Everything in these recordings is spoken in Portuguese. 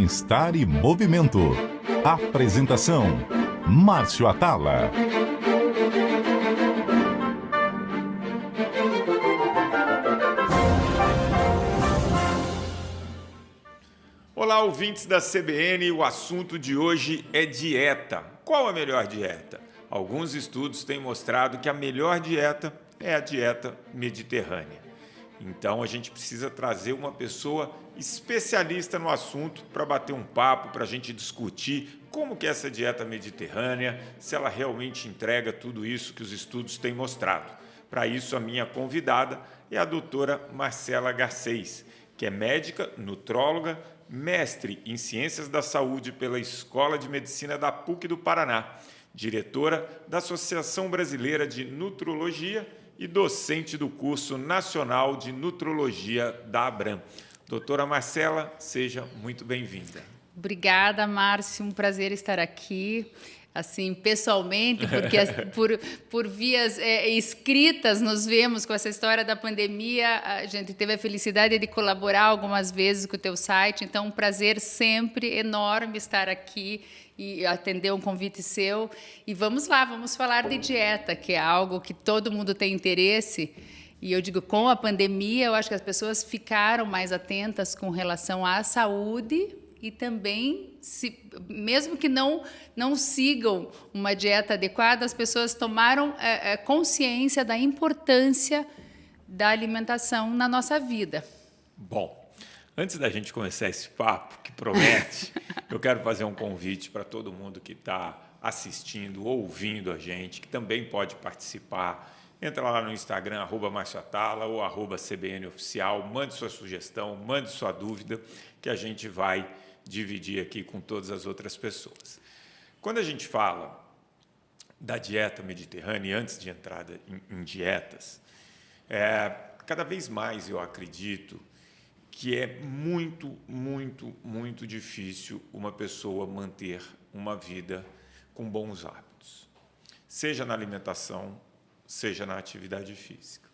bem-estar e movimento. Apresentação: Márcio Atala. Olá, ouvintes da CBN, o assunto de hoje é dieta. Qual a melhor dieta? Alguns estudos têm mostrado que a melhor dieta é a dieta mediterrânea. Então a gente precisa trazer uma pessoa especialista no assunto para bater um papo, para a gente discutir como que é essa dieta mediterrânea, se ela realmente entrega tudo isso que os estudos têm mostrado. Para isso, a minha convidada é a doutora Marcela Garcês, que é médica, nutróloga, mestre em Ciências da Saúde pela Escola de Medicina da PUC do Paraná, diretora da Associação Brasileira de Nutrologia e docente do curso nacional de Nutrologia da Abram. Doutora Marcela, seja muito bem-vinda. Obrigada, Márcio. Um prazer estar aqui, assim, pessoalmente, porque por vias escritas nos vemos com essa história da pandemia. A gente teve a felicidade de colaborar algumas vezes com o teu site, então um prazer sempre enorme estar aqui e atender um convite seu. E vamos lá, vamos falar de dieta, que é algo que todo mundo tem interesse. E eu digo, com a pandemia, eu acho que as pessoas ficaram mais atentas com relação à saúde e também, mesmo que não sigam uma dieta adequada, as pessoas tomaram consciência da importância da alimentação na nossa vida. Bom, antes da gente começar esse papo, que promete, eu quero fazer um convite para todo mundo que está assistindo, ouvindo a gente, que também pode participar. Entra lá no Instagram, @MárcioAtala ou @CBNOficial, mande sua sugestão, mande sua dúvida, que a gente vai dividir aqui com todas as outras pessoas. Quando a gente fala da dieta mediterrânea, e antes de entrar em dietas, cada vez mais eu acredito que é muito, muito, muito difícil uma pessoa manter uma vida com bons hábitos, seja na alimentação, seja na atividade física.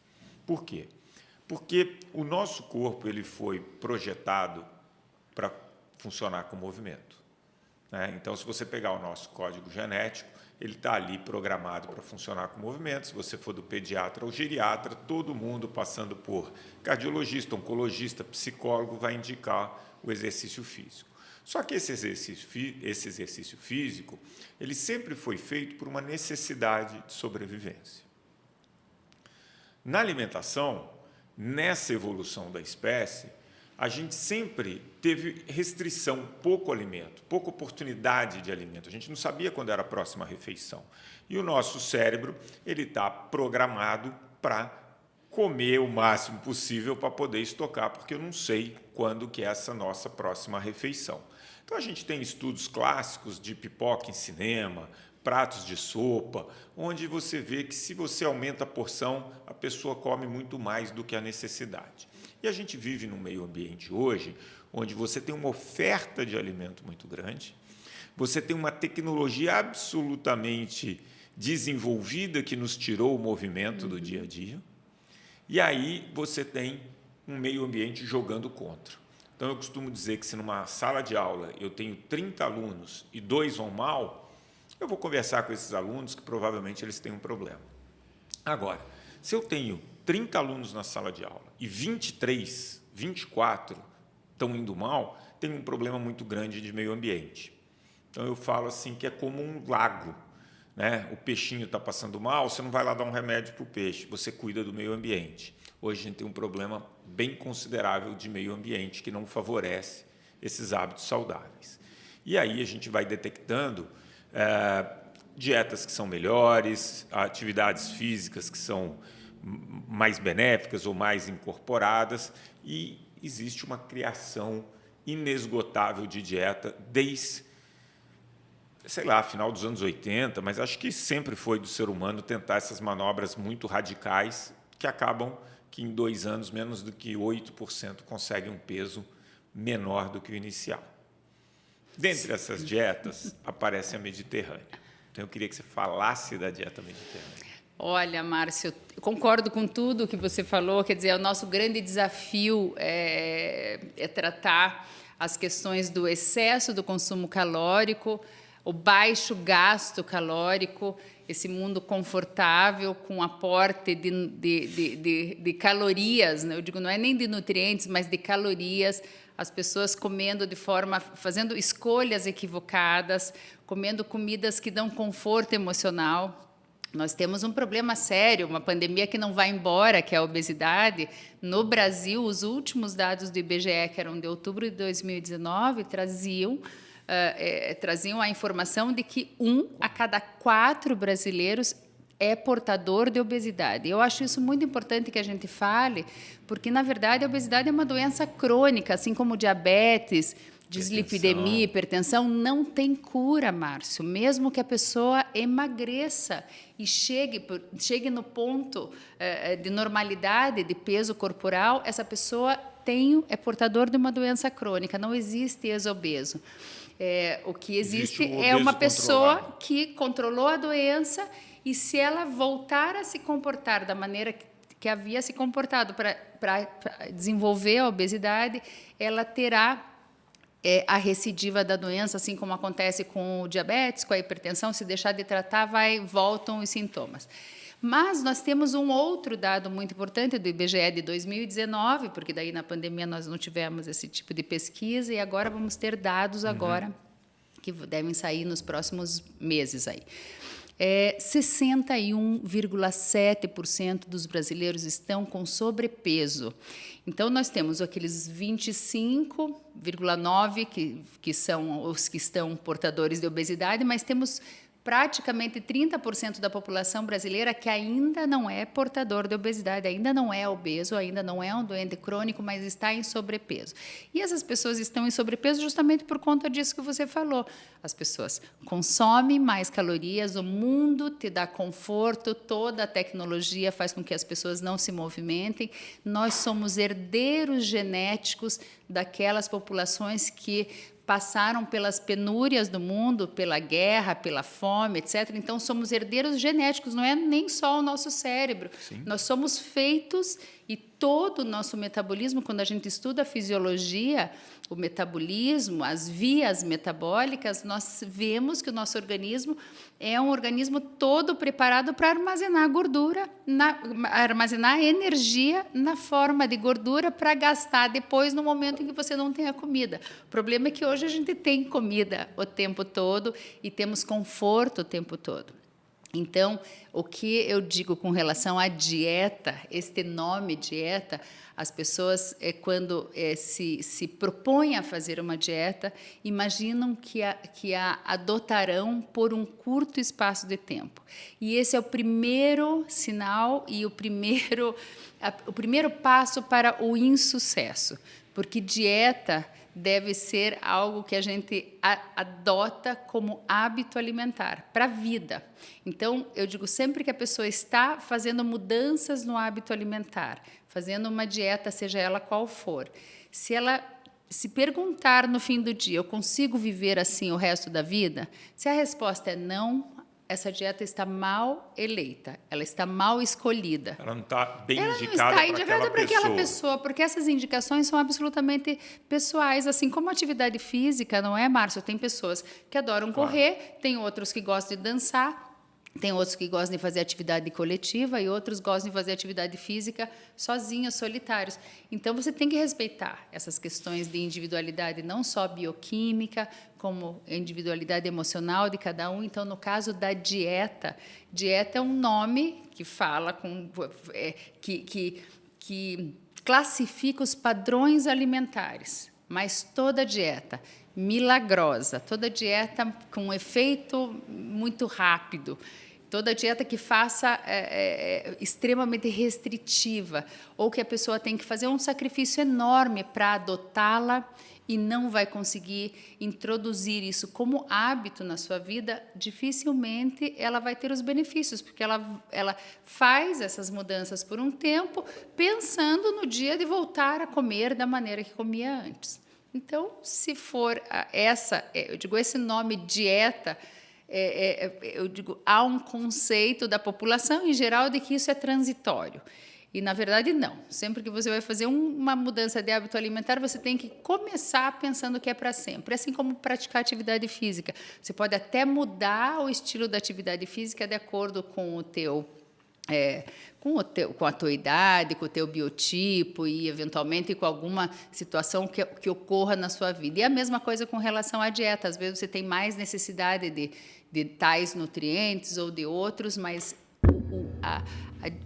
Por quê? Porque o nosso corpo ele foi projetado para funcionar com movimento, né? Então, se você pegar o nosso código genético, ele está ali programado para funcionar com movimento. Se você for do pediatra ou geriatra, todo mundo passando por cardiologista, oncologista, psicólogo, vai indicar o exercício físico. Só que esse exercício físico, ele sempre foi feito por uma necessidade de sobrevivência. Na alimentação, nessa evolução da espécie, a gente sempre teve restrição, pouco alimento, pouca oportunidade de alimento. A gente não sabia quando era a próxima refeição. E o nosso cérebro ele está programado para comer o máximo possível para poder estocar, porque eu não sei quando que é essa nossa próxima refeição. Então, a gente tem estudos clássicos de pipoca em cinema, pratos de sopa, onde você vê que se você aumenta a porção, a pessoa come muito mais do que a necessidade. E a gente vive num meio ambiente hoje onde você tem uma oferta de alimento muito grande, você tem uma tecnologia absolutamente desenvolvida que nos tirou o movimento do dia a dia, e aí você tem um meio ambiente jogando contra. Então, eu costumo dizer que se numa sala de aula eu tenho 30 alunos e 2 vão mal, eu vou conversar com esses alunos que provavelmente eles têm um problema. Agora, se eu tenho 30 alunos na sala de aula e 23, 24 estão indo mal, tem um problema muito grande de meio ambiente. Então, eu falo assim que é como um lago, né? O peixinho está passando mal, você não vai lá dar um remédio para o peixe, você cuida do meio ambiente. Hoje a gente tem um problema bem considerável de meio ambiente que não favorece esses hábitos saudáveis. E aí a gente vai detectando dietas que são melhores, atividades físicas que são mais benéficas ou mais incorporadas, e existe uma criação inesgotável de dieta desde, sei lá, final dos anos 80, mas acho que sempre foi do ser humano tentar essas manobras muito radicais que acabam que em 2 anos menos do que 8% conseguem um peso menor do que o inicial. Dentre essas dietas aparece a mediterrânea. Então eu queria que você falasse da dieta mediterrânea. Olha, Márcio, eu concordo com tudo que você falou. Quer dizer, o nosso grande desafio é tratar as questões do excesso do consumo calórico, o baixo gasto calórico, esse mundo confortável com aporte de calorias, né? Eu digo, não é nem de nutrientes, mas de calorias, as pessoas comendo fazendo escolhas equivocadas, comendo comidas que dão conforto emocional. Nós temos um problema sério, uma pandemia que não vai embora, que é a obesidade. No Brasil, os últimos dados do IBGE, que eram de outubro de 2019, traziam a informação de que 1 a cada 4 brasileiros é portador de obesidade. Eu acho isso muito importante que a gente fale, porque, na verdade, a obesidade é uma doença crônica, assim como diabetes, dislipidemia, hipertensão, não tem cura, Márcio. Mesmo que a pessoa emagreça e chegue no ponto de normalidade, de peso corporal, essa pessoa é portador de uma doença crônica, não existe ex-obeso. O que existe é uma pessoa que controlou a doença e, se ela voltar a se comportar da maneira que havia se comportado para desenvolver a obesidade, ela terá a recidiva da doença, assim como acontece com o diabetes, com a hipertensão. Se deixar de tratar, voltam os sintomas. Mas nós temos um outro dado muito importante do IBGE de 2019, porque daí na pandemia nós não tivemos esse tipo de pesquisa, e agora vamos ter dados agora que devem sair nos próximos meses aí. 61,7% dos brasileiros estão com sobrepeso. Então, nós temos aqueles 25,9% que são os que estão portadores de obesidade, mas temos praticamente 30% da população brasileira que ainda não é portador de obesidade, ainda não é obeso, ainda não é um doente crônico, mas está em sobrepeso. E essas pessoas estão em sobrepeso justamente por conta disso que você falou. As pessoas consomem mais calorias, o mundo te dá conforto, toda a tecnologia faz com que as pessoas não se movimentem. Nós somos herdeiros genéticos daquelas populações que passaram pelas penúrias do mundo, pela guerra, pela fome, etc. Então, somos herdeiros genéticos, não é nem só o nosso cérebro. Sim. Nós somos feitos, e todo o nosso metabolismo, quando a gente estuda a fisiologia, o metabolismo, as vias metabólicas, nós vemos que o nosso organismo é um organismo todo preparado para armazenar gordura, armazenar energia na forma de gordura para gastar depois no momento em que você não tem a comida. O problema é que hoje a gente tem comida o tempo todo e temos conforto o tempo todo. Então, o que eu digo com relação à dieta, este nome dieta, as pessoas, quando se propõem a fazer uma dieta, imaginam que a adotarão por um curto espaço de tempo. E esse é o primeiro sinal e o primeiro passo para o insucesso, porque dieta deve ser algo que a gente adota como hábito alimentar para a vida. Então, eu digo sempre que a pessoa está fazendo mudanças no hábito alimentar, fazendo uma dieta, seja ela qual for. Se ela se perguntar no fim do dia, eu consigo viver assim o resto da vida? Se a resposta é não, essa dieta está mal eleita, ela está mal escolhida. Ela não está bem indicada para aquela pessoa. Porque essas indicações são absolutamente pessoais, assim como a atividade física, não é, Márcio? Tem pessoas que adoram correr, tem outros que gostam de dançar, tem outros que gostam de fazer atividade coletiva e outros gostam de fazer atividade física sozinhos, solitários. Então, você tem que respeitar essas questões de individualidade, não só bioquímica, como individualidade emocional de cada um. Então, no caso da dieta, dieta é um nome que fala que classifica os padrões alimentares, mas toda dieta milagrosa, toda dieta com efeito muito rápido, toda dieta que faça extremamente restritiva, ou que a pessoa tem que fazer um sacrifício enorme para adotá-la e não vai conseguir introduzir isso como hábito na sua vida, dificilmente ela vai ter os benefícios, porque ela faz essas mudanças por um tempo, pensando no dia de voltar a comer da maneira que comia antes. Então, se for eu digo, esse nome dieta, eu digo, há um conceito da população em geral de que isso é transitório. E, na verdade, não. Sempre que você vai fazer uma mudança de hábito alimentar, você tem que começar pensando que é para sempre. Assim como praticar atividade física. Você pode até mudar o estilo da atividade física de acordo com o teu com a tua idade, com o teu biotipo e, eventualmente, com alguma situação que ocorra na sua vida. E a mesma coisa com relação à dieta. Às vezes você tem mais necessidade de tais nutrientes ou de outros, mas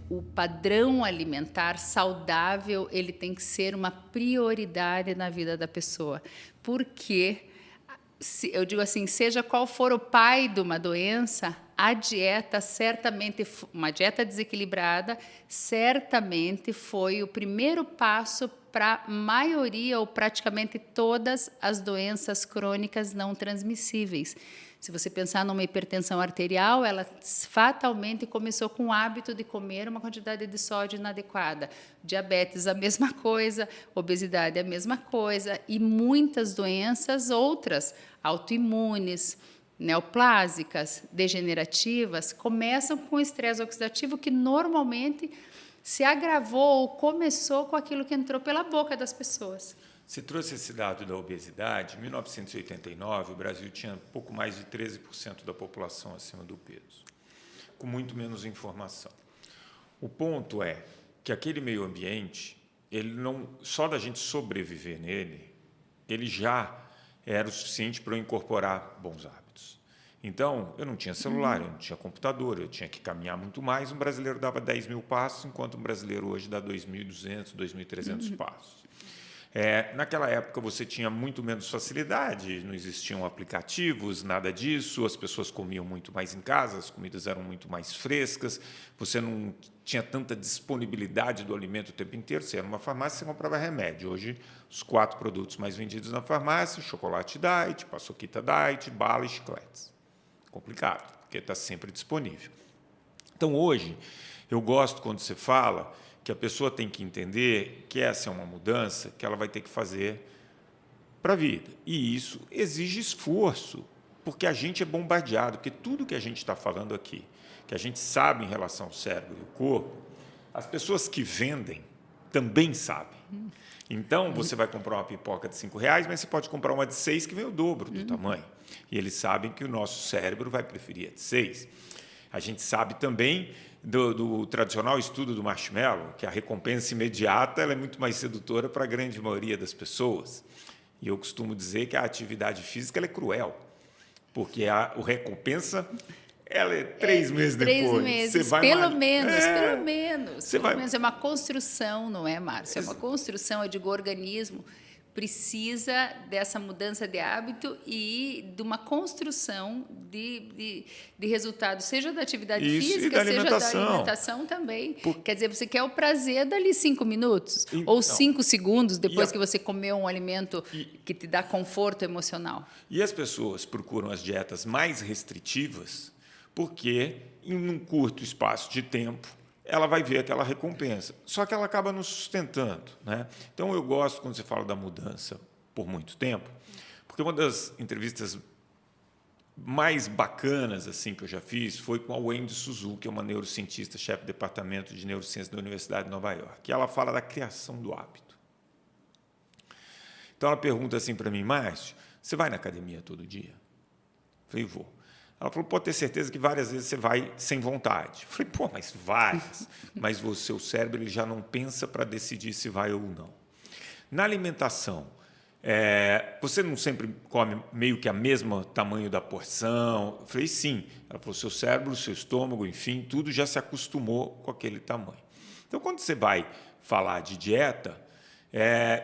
o padrão alimentar saudável ele tem que ser uma prioridade na vida da pessoa. Porque, eu digo assim, seja qual for o pai de uma doença, a dieta certamente, uma dieta desequilibrada, certamente foi o primeiro passo para a maioria ou praticamente todas as doenças crônicas não transmissíveis. Se você pensar numa hipertensão arterial, ela fatalmente começou com o hábito de comer uma quantidade de sódio inadequada. Diabetes, a mesma coisa, obesidade, a mesma coisa, e muitas doenças outras, autoimunes, neoplásicas, degenerativas, começam com estresse oxidativo que normalmente se agravou ou começou com aquilo que entrou pela boca das pessoas. Você trouxe esse dado da obesidade. Em 1989, o Brasil tinha pouco mais de 13% da população acima do peso, com muito menos informação. O ponto é que aquele meio ambiente, ele não, só da gente sobreviver nele, ele já era o suficiente para eu incorporar bons hábitos. Então, eu não tinha celular, eu não tinha computador, eu tinha que caminhar muito mais. Um brasileiro dava 10 mil passos, enquanto um brasileiro hoje dá 2.200, 2.300 passos. Naquela época você tinha muito menos facilidade, não existiam aplicativos, nada disso, as pessoas comiam muito mais em casa, as comidas eram muito mais frescas, você não tinha tanta disponibilidade do alimento o tempo inteiro, você ia numa farmácia e você comprava remédio. Hoje, os 4 produtos mais vendidos na farmácia: chocolate diet, paçoquita diet, bala e chicletes. Complicado, porque está sempre disponível. Então, hoje, eu gosto quando você fala que a pessoa tem que entender que essa é uma mudança que ela vai ter que fazer para a vida. E isso exige esforço, porque a gente é bombardeado, porque tudo que a gente está falando aqui, que a gente sabe em relação ao cérebro e ao corpo, as pessoas que vendem também sabem. Então, você vai comprar uma pipoca de R$5, mas você pode comprar uma de 6 que vem o dobro do tamanho. E eles sabem que o nosso cérebro vai preferir a de 6. A gente sabe também do tradicional estudo do marshmallow, que a recompensa imediata ela é muito mais sedutora para a grande maioria das pessoas. E eu costumo dizer que a atividade física ela é cruel, porque a recompensa ela é 3 meses depois. 3 meses, você vai pelo menos. Você vai... É uma construção, não é, Márcio? É uma construção, eu digo, o organismo precisa dessa mudança de hábito e de uma construção de resultado, seja da atividade física, seja da alimentação também. Quer dizer, você quer o prazer dali 5 minutos ou 5 segundos depois que você comeu um alimento que te dá conforto emocional. E as pessoas procuram as dietas mais restritivas porque, em um curto espaço de tempo, ela vai ver aquela recompensa. Só que ela acaba nos sustentando, né? Então, eu gosto quando você fala da mudança por muito tempo, porque uma das entrevistas mais bacanas assim que eu já fiz foi com a Wendy Suzuki, que é uma neurocientista, chefe do departamento de neurociência da Universidade de Nova York, e ela fala da criação do hábito. Então, ela pergunta assim para mim: Márcio, você vai na academia todo dia? Eu falei: vou. Ela falou: pode ter certeza que várias vezes você vai sem vontade. Eu falei: pô, mas várias. Mas o seu cérebro ele já não pensa para decidir se vai ou não. Na alimentação, você não sempre come meio que a mesma tamanho da porção? Eu falei: sim. Ela falou: seu cérebro, seu estômago, enfim, tudo já se acostumou com aquele tamanho. Então, quando você vai falar de dieta,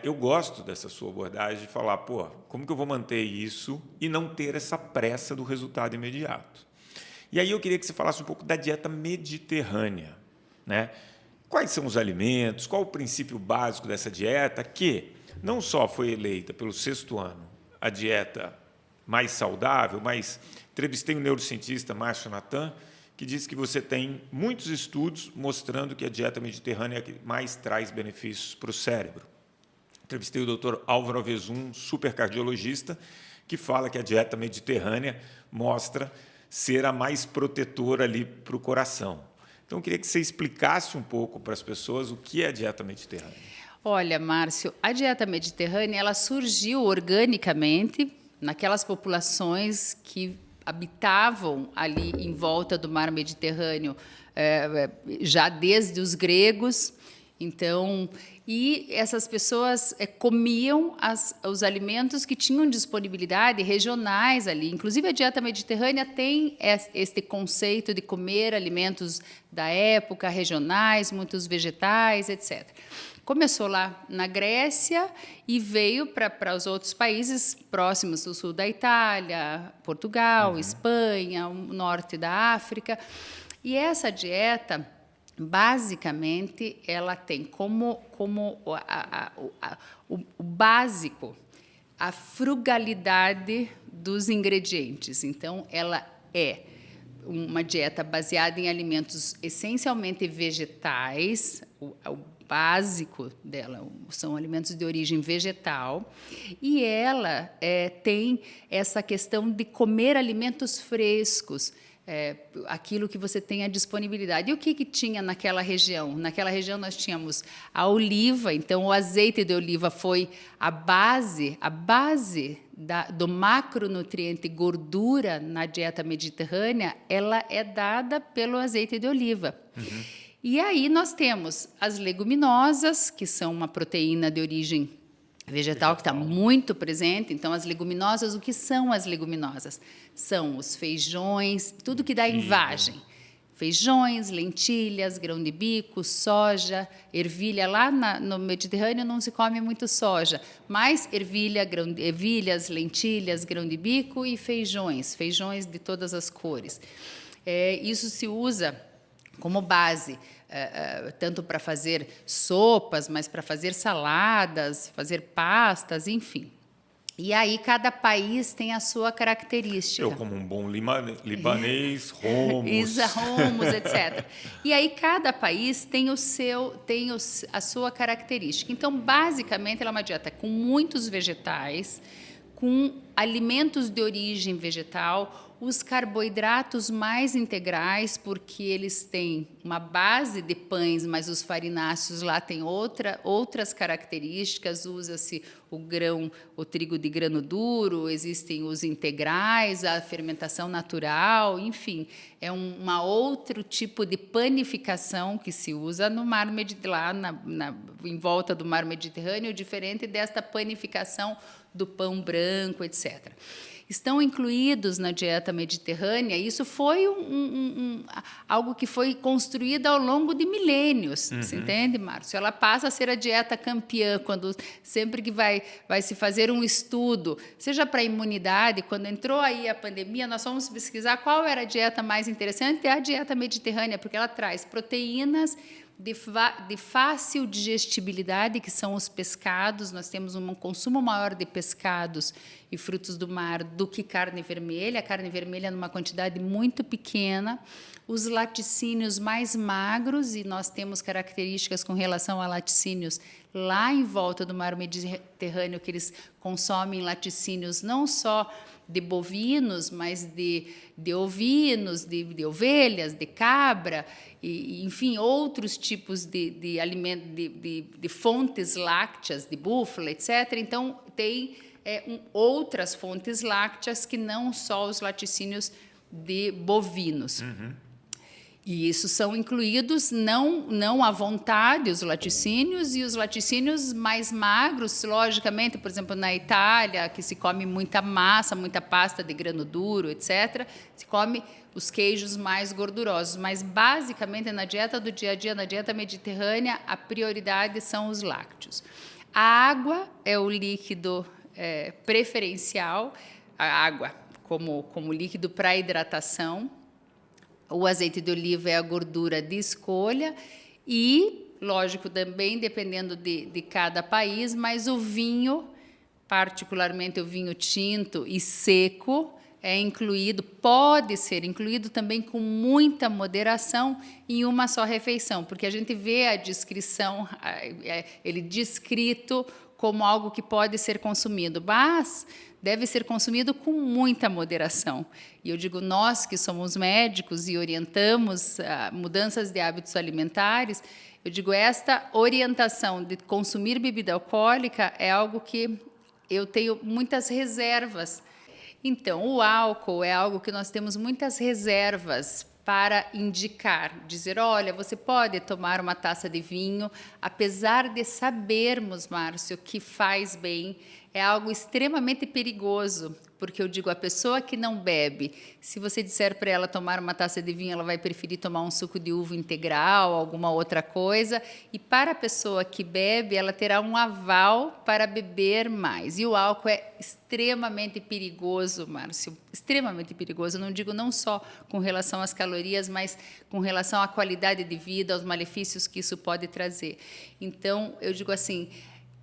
eu gosto dessa sua abordagem de falar: pô, como que eu vou manter isso e não ter essa pressa do resultado imediato? E aí eu queria que você falasse um pouco da dieta mediterrânea, né? Quais são os alimentos, qual o princípio básico dessa dieta, que não só foi eleita pelo 6º ano a dieta mais saudável, mas entrevistei um neurocientista, Márcio Natan, que diz que você tem muitos estudos mostrando que a dieta mediterrânea é a que mais traz benefícios para o cérebro. Entrevistei o Dr. Álvaro Avezum, supercardiologista, que fala que a dieta mediterrânea mostra ser a mais protetora ali para o coração. Então, eu queria que você explicasse um pouco para as pessoas o que é a dieta mediterrânea. Olha, Márcio, a dieta mediterrânea ela surgiu organicamente naquelas populações que habitavam ali em volta do mar Mediterrâneo, já desde os gregos. Então, e essas pessoas comiam os alimentos que tinham disponibilidade regionais ali. Inclusive, a dieta mediterrânea tem este conceito de comer alimentos da época, regionais, muitos vegetais, etc. Começou lá na Grécia e veio para os outros países próximos do sul da Itália, Portugal, Espanha, o norte da África. E essa dieta, basicamente, ela tem como o básico a frugalidade dos ingredientes. Então, ela é uma dieta baseada em alimentos essencialmente vegetais. O básico dela são alimentos de origem vegetal, e ela tem essa questão de comer alimentos frescos, aquilo que você tem à disponibilidade. E o que tinha naquela região? Naquela região nós tínhamos a oliva, então o azeite de oliva foi a base do macronutriente gordura na dieta mediterrânea, ela é dada pelo azeite de oliva. E aí nós temos as leguminosas, que são uma proteína de origem vegetal que está muito presente. Então, as leguminosas, o que são as leguminosas? São os feijões, tudo que dá em vagem. Feijões, lentilhas, grão de bico, soja, ervilha. Lá no Mediterrâneo não se come muito soja, mas ervilhas, lentilhas, grão de bico e feijões de todas as cores. Isso se usa como base, tanto para fazer sopas, mas para fazer saladas, fazer pastas, enfim. E aí cada país tem a sua característica. Eu, como um bom libanês, hummus. Hummus, etc. E aí cada país tem a sua característica. Então, basicamente, ela é uma dieta com muitos vegetais, com alimentos de origem vegetal, os carboidratos mais integrais, porque eles têm uma base de pães, mas os farináceos lá têm outras características. Usa-se o trigo de grano duro, existem os integrais, a fermentação natural, enfim, é outro tipo de panificação que se usa no mar Mediterrâneo, em volta do mar Mediterrâneo, diferente desta panificação do pão branco, etc. Estão incluídos na dieta mediterrânea. Isso foi algo que foi construído ao longo de milênios, você entende, Márcio? Ela passa a ser a dieta campeã sempre que vai se fazer um estudo, seja para a imunidade. Quando entrou aí a pandemia, nós fomos pesquisar qual era a dieta mais interessante. É a dieta mediterrânea, porque ela traz proteínas de fácil digestibilidade, que são os pescados. Nós temos um consumo maior de pescados e frutos do mar do que carne vermelha. A carne vermelha numa quantidade muito pequena. Os laticínios mais magros, e nós temos características com relação a laticínios lá em volta do mar Mediterrâneo, que eles consomem laticínios não só de bovinos, mas de ovinos, de ovelhas, de cabra, e, enfim, outros tipos de alimento, de fontes lácteas, de búfala, etc. Então, tem outras fontes lácteas que não só os laticínios de bovinos. E isso são incluídos não à vontade os laticínios, e os laticínios mais magros, logicamente, por exemplo, na Itália, que se come muita massa, muita pasta de grano duro, etc., se come os queijos mais gordurosos. Mas, basicamente, na dieta do dia a dia, na dieta mediterrânea, a prioridade são os lácteos. A água é o líquido preferencial, a água como líquido para hidratação. O azeite de oliva é a gordura de escolha e, lógico, também dependendo de cada país, mas o vinho, particularmente o vinho tinto e seco, pode ser incluído também com muita moderação em uma só refeição, porque a gente vê a descrição, ele descrito como algo que pode ser consumido, mas deve ser consumido com muita moderação. E eu digo, nós que somos médicos e orientamos mudanças de hábitos alimentares, eu digo, esta orientação de consumir bebida alcoólica é algo que eu tenho muitas reservas. Então, o álcool é algo que nós temos muitas reservas para indicar, dizer, olha, você pode tomar uma taça de vinho, apesar de sabermos, Márcio, que faz bem, é algo extremamente perigoso, porque eu digo, a pessoa que não bebe, se você disser para ela tomar uma taça de vinho, ela vai preferir tomar um suco de uva integral, alguma outra coisa, e para a pessoa que bebe, ela terá um aval para beber mais. E o álcool é extremamente perigoso, Márcio, extremamente perigoso. Eu não digo não só com relação às calorias, mas com relação à qualidade de vida, aos malefícios que isso pode trazer. Então, eu digo assim,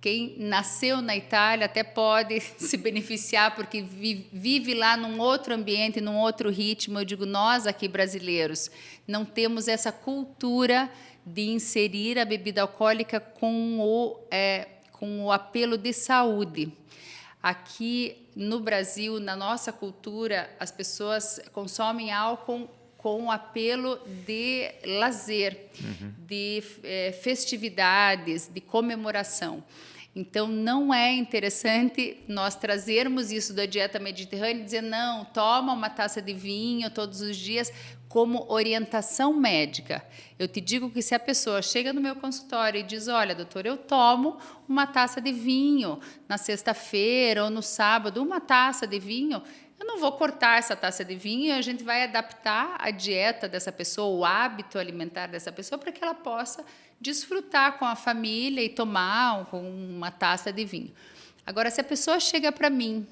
quem nasceu na Itália até pode se beneficiar, porque vive lá num outro ambiente, num outro ritmo. Eu digo, nós aqui brasileiros não temos essa cultura de inserir a bebida alcoólica com o apelo de saúde. Aqui no Brasil, na nossa cultura, as pessoas consomem álcool com o apelo de lazer, de festividades, de comemoração. Então, não é interessante nós trazermos isso da dieta mediterrânea e dizer, não, toma uma taça de vinho todos os dias como orientação médica. Eu te digo que se a pessoa chega no meu consultório e diz, olha, doutor, eu tomo uma taça de vinho na sexta-feira ou no sábado, uma taça de vinho, eu não vou cortar essa taça de vinho e a gente vai adaptar a dieta dessa pessoa, o hábito alimentar dessa pessoa, para que ela possa desfrutar com a família e tomar uma taça de vinho. Agora, se a pessoa chega para mim,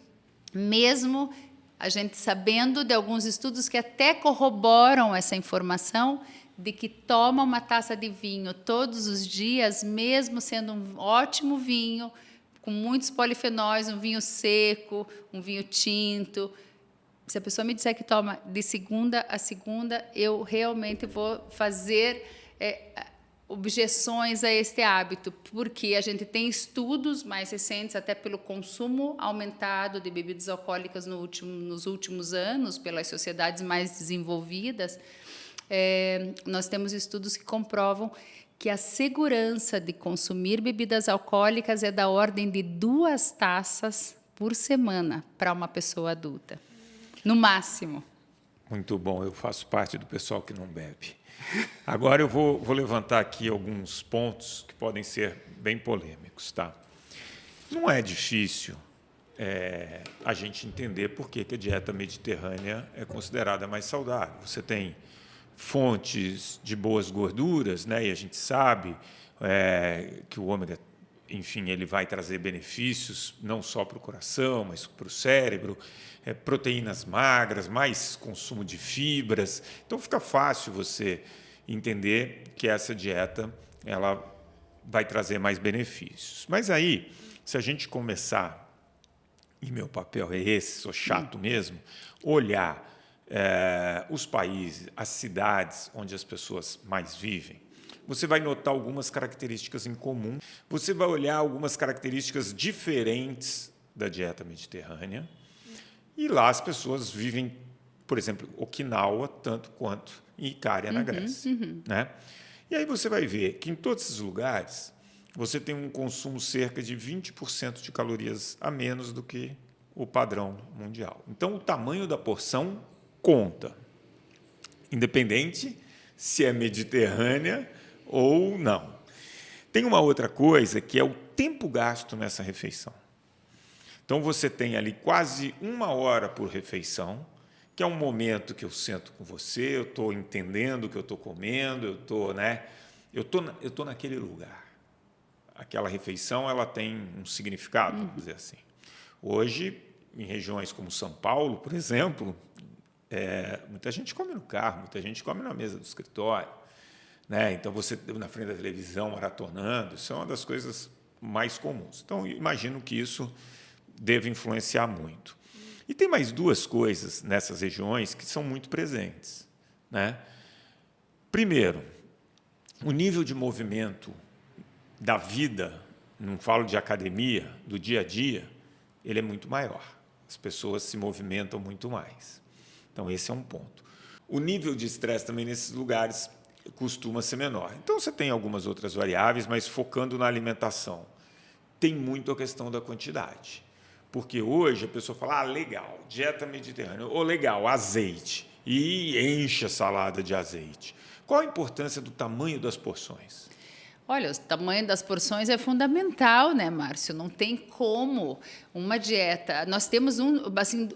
mesmo a gente sabendo de alguns estudos que até corroboram essa informação, de que toma uma taça de vinho todos os dias, mesmo sendo um ótimo vinho, com muitos polifenóis, um vinho seco, um vinho tinto. Se a pessoa me disser que toma de segunda a segunda, eu realmente vou fazer objeções a este hábito, porque a gente tem estudos mais recentes, até pelo consumo aumentado de bebidas alcoólicas nos últimos anos, pelas sociedades mais desenvolvidas, nós temos estudos que comprovam que a segurança de consumir bebidas alcoólicas é da ordem de 2 taças por semana para uma pessoa adulta, no máximo. Muito bom, eu faço parte do pessoal que não bebe. Agora eu vou levantar aqui alguns pontos que podem ser bem polêmicos, tá? Não é difícil a gente entender por que a dieta mediterrânea é considerada mais saudável. Você tem fontes de boas gorduras, né? E a gente sabe que o ômega, enfim, ele vai trazer benefícios não só para o coração, mas para o cérebro, proteínas magras, mais consumo de fibras. Então fica fácil você entender que essa dieta ela vai trazer mais benefícios. Mas aí, se a gente começar, e meu papel é esse, sou chato mesmo, olhar os países, as cidades onde as pessoas mais vivem, você vai notar algumas características em comum, você vai olhar algumas características diferentes da dieta mediterrânea, e lá as pessoas vivem, por exemplo, Okinawa, tanto quanto em Icária, na Grécia. Né? E aí você vai ver que em todos esses lugares você tem um consumo cerca de 20% de calorias a menos do que o padrão mundial. Então, o tamanho da porção conta, independente se é mediterrânea ou não. Tem uma outra coisa que é o tempo gasto nessa refeição. Então, você tem ali quase 1 hora por refeição, que é um momento que eu sento com você, eu estou entendendo o que eu estou comendo, eu estou naquele lugar. Aquela refeição ela tem um significado, vamos dizer assim. Hoje, em regiões como São Paulo, por exemplo, muita gente come no carro, muita gente come na mesa do escritório. Né? Então, você na frente da televisão maratonando, isso é uma das coisas mais comuns. Então, imagino que isso deve influenciar muito. E tem mais 2 coisas nessas regiões que são muito presentes. Né? Primeiro, o nível de movimento da vida não falo de academia, do dia a dia, ele é muito maior. As pessoas se movimentam muito mais. Então, esse é um ponto. O nível de estresse também nesses lugares costuma ser menor. Então, você tem algumas outras variáveis, mas focando na alimentação, tem muito a questão da quantidade. Porque hoje a pessoa fala, legal, dieta mediterrânea, ou legal, azeite, e enche a salada de azeite. Qual a importância do tamanho das porções? Olha, o tamanho das porções é fundamental, né, Márcio? Não tem como uma dieta. Nós temos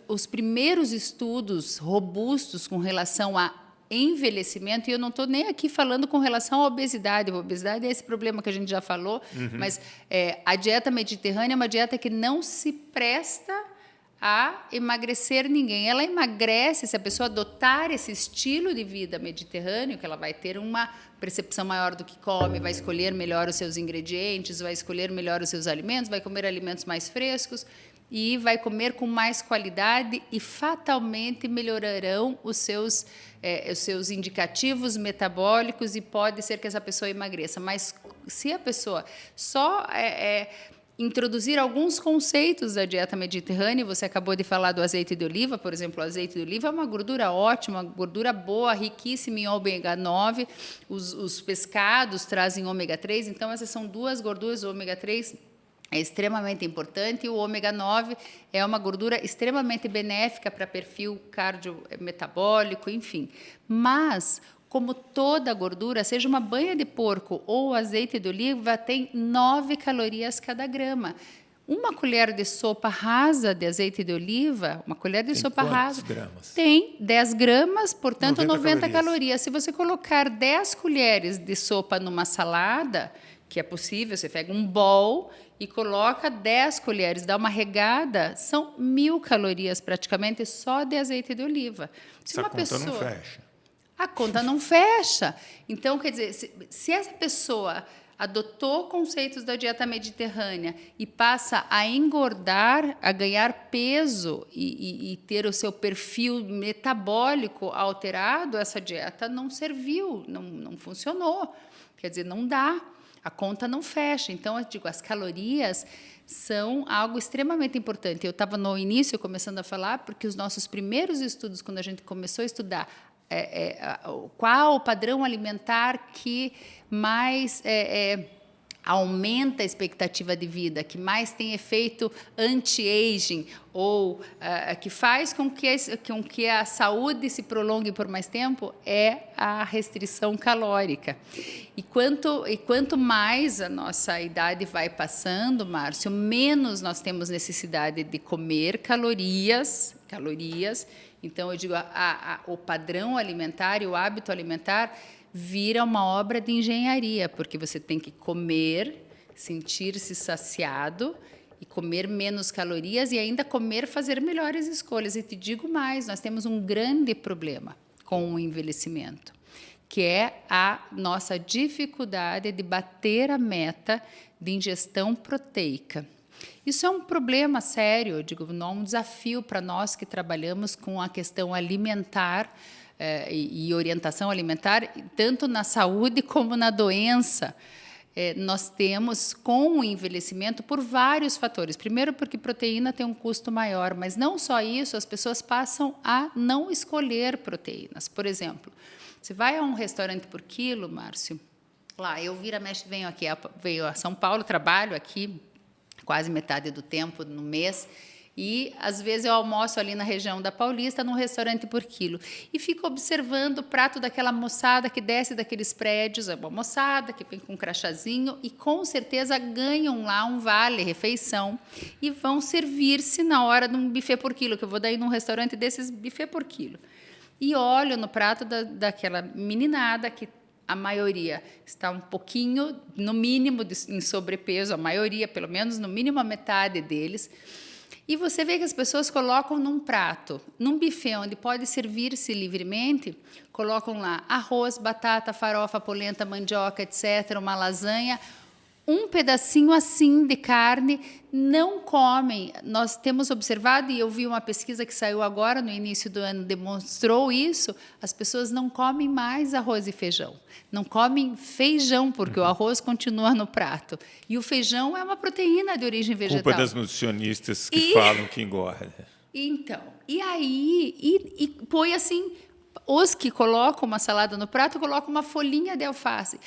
os primeiros estudos robustos com relação a envelhecimento, e eu não estou nem aqui falando com relação à obesidade. A obesidade é esse problema que a gente já falou, mas a dieta mediterrânea é uma dieta que não se presta a emagrecer ninguém. Ela emagrece se a pessoa adotar esse estilo de vida mediterrâneo, que ela vai ter uma percepção maior do que come, vai escolher melhor os seus ingredientes, vai escolher melhor os seus alimentos, vai comer alimentos mais frescos e vai comer com mais qualidade e fatalmente melhorarão os seus indicativos metabólicos e pode ser que essa pessoa emagreça. Mas se a pessoa só introduzir alguns conceitos da dieta mediterrânea, você acabou de falar do azeite de oliva, por exemplo, o azeite de oliva é uma gordura ótima, uma gordura boa, riquíssima em ômega 9, os pescados trazem ômega 3, então essas são duas gorduras, o ômega 3 é extremamente importante, e o ômega 9 é uma gordura extremamente benéfica para perfil cardiometabólico, enfim. Mas, como toda gordura, seja uma banha de porco ou azeite de oliva, tem 9 calorias cada grama. Uma colher de sopa rasa de azeite de oliva, uma colher de sopa rasa, gramas? Tem 10 gramas, portanto 90 calorias. calorias. Se você colocar 10 colheres de sopa numa salada, que é possível, você pega um bowl e coloca 10 colheres, dá uma regada, são 1.000 calorias praticamente só de azeite de oliva. Se Essa conta não fecha. A conta não fecha. Então, quer dizer, se essa pessoa adotou conceitos da dieta mediterrânea e passa a engordar, a ganhar peso e ter o seu perfil metabólico alterado, essa dieta não serviu, não funcionou. Quer dizer, não dá. A conta não fecha. Então, eu digo, as calorias são algo extremamente importante. Eu estava no início começando a falar, porque os nossos primeiros estudos, quando a gente começou a estudar qual o padrão alimentar que mais aumenta a expectativa de vida, que mais tem efeito anti-aging, ou que faz com que a saúde se prolongue por mais tempo, é a restrição calórica. E quanto mais a nossa idade vai passando, Márcio, menos nós temos necessidade de comer calorias. Então, eu digo, o padrão alimentar e o hábito alimentar vira uma obra de engenharia, porque você tem que comer, sentir-se saciado e comer menos calorias e ainda fazer melhores escolhas. E te digo mais, nós temos um grande problema com o envelhecimento, que é a nossa dificuldade de bater a meta de ingestão proteica. Isso é um problema sério, eu digo, não é um desafio para nós que trabalhamos com a questão alimentar e orientação alimentar, tanto na saúde como na doença. Nós temos, com o envelhecimento, por vários fatores. Primeiro, porque proteína tem um custo maior, mas não só isso, as pessoas passam a não escolher proteínas. Por exemplo, você vai a um restaurante por quilo, Márcio, lá, eu venho a São Paulo, trabalho aqui quase metade do tempo no mês, e às vezes eu almoço ali na região da Paulista, num restaurante por quilo, e fico observando o prato daquela moçada que desce daqueles prédios, é uma moçada que vem com um crachazinho, e com certeza ganham lá um vale-refeição, e vão servir-se na hora de um buffet por quilo, que eu vou daí num restaurante desses buffet por quilo. E olho no prato daquela meninada que a maioria está um pouquinho, no mínimo, em sobrepeso, a maioria, pelo menos, no mínimo a metade deles. E você vê que as pessoas colocam num prato, num buffet onde pode servir-se livremente, colocam lá arroz, batata, farofa, polenta, mandioca, etc., uma lasanha, um pedacinho assim de carne não comem. Nós temos observado, e eu vi uma pesquisa que saiu agora no início do ano, demonstrou isso, as pessoas não comem mais arroz e feijão. Não comem feijão, porque o arroz continua no prato. E o feijão é uma proteína de origem vegetal. Culpa das nutricionistas que falam que engorda. Então, e aí, e põe assim, os que colocam uma salada no prato, colocam uma folhinha de alface.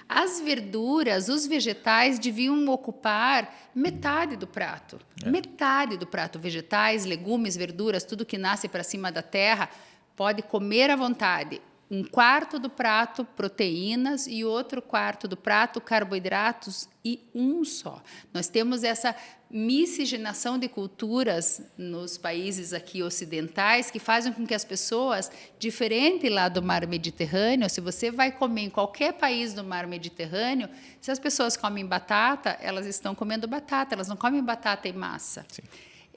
As verduras, os vegetais deviam ocupar metade do prato. Metade do prato. Vegetais, legumes, verduras, tudo que nasce para cima da terra, pode comer à vontade. Um quarto do prato, proteínas, e outro quarto do prato, carboidratos, e um só. Nós temos essa miscigenação de culturas nos países aqui ocidentais que fazem com que as pessoas, diferente lá do mar Mediterrâneo, se você vai comer em qualquer país do mar Mediterrâneo, se as pessoas comem batata, elas estão comendo batata, elas não comem batata em massa. Sim.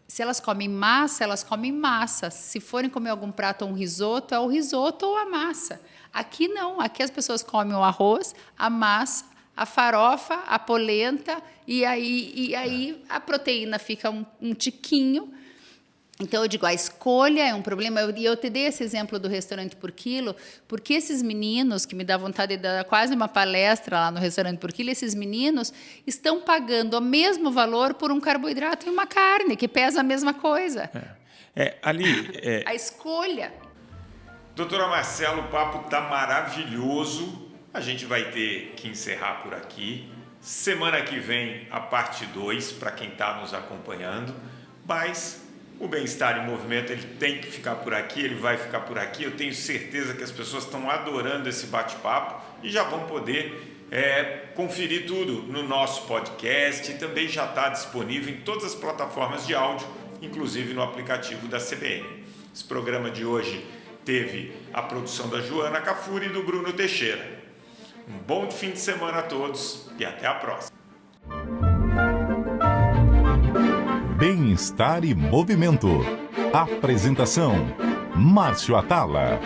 Se elas comem massa, elas comem massa. Se forem comer algum prato ou um risoto, é o risoto ou a massa. Aqui não, aqui as pessoas comem o arroz, a massa, a farofa, a polenta, e aí a proteína fica um tiquinho. Então, eu digo, a escolha é um problema. E eu te dei esse exemplo do restaurante por quilo, porque esses meninos, que me dá vontade de dar quase uma palestra lá no restaurante por quilo, esses meninos estão pagando o mesmo valor por um carboidrato e uma carne, que pesa a mesma coisa. A escolha. Doutora Marcela, o papo está maravilhoso. A gente vai ter que encerrar por aqui. Semana que vem, a parte 2, para quem está nos acompanhando. Mas o Bem-Estar em Movimento, ele tem que ficar por aqui, ele vai ficar por aqui. Eu tenho certeza que as pessoas estão adorando esse bate-papo e já vão poder conferir tudo no nosso podcast. E também já está disponível em todas as plataformas de áudio, inclusive no aplicativo da CBN. Esse programa de hoje teve a produção da Joana Cafuri e do Bruno Teixeira. Um bom fim de semana a todos e até a próxima. Bem-Estar e Movimento. Apresentação: Márcio Atala.